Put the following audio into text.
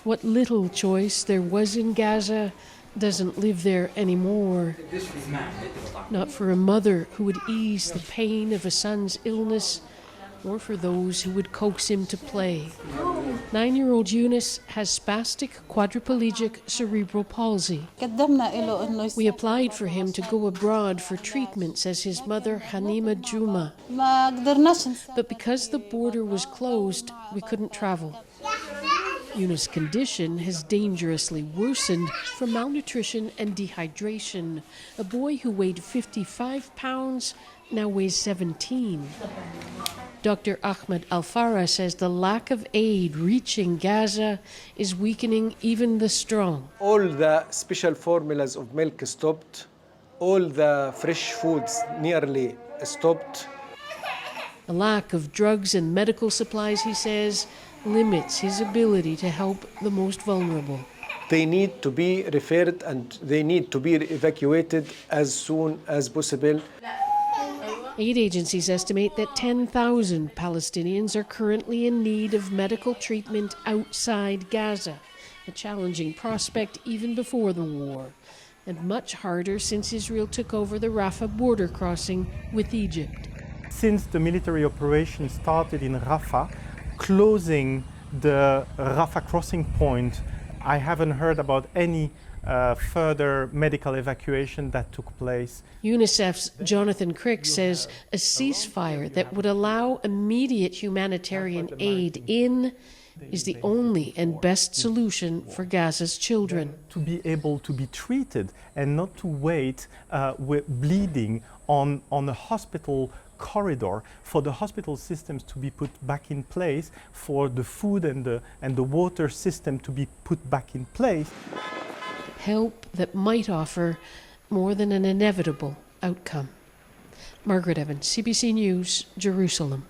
What little choice there was in Gaza doesn't live there anymore. Not for a mother who would ease the pain of a son's illness, or for those who would coax him to play. 9-year-old Yunus has spastic quadriplegic cerebral palsy. We applied for him to go abroad for treatment, says his mother, Hanima Juma. But because the border was closed, we couldn't travel. Yunus' condition has dangerously worsened from malnutrition and dehydration. A boy who weighed 55 pounds now weighs 17. Dr. Ahmed Al-Farah says the lack of aid reaching Gaza is weakening even the strong. All the special formulas of milk stopped. All the fresh foods nearly stopped. A lack of drugs and medical supplies, he says, limits his ability to help the most vulnerable. They need to be referred and they need to be evacuated as soon as possible. Aid agencies estimate that 10,000 Palestinians are currently in need of medical treatment outside Gaza, a challenging prospect even before the war, and much harder since Israel took over the Rafah border crossing with Egypt. Since the military operation started in Rafah, closing the Rafah crossing point, I haven't heard about any further medical evacuation that took place. UNICEF's Jonathan Crick says a ceasefire that would allow immediate humanitarian aid in is the only and best solution for Gaza's children. To be able to be treated and not to wait with bleeding on a hospital corridor, for the hospital systems to be put back in place, for the food and the water system to be put back in place. Help that might offer more than an inevitable outcome. Margaret Evans, CBC News, Jerusalem.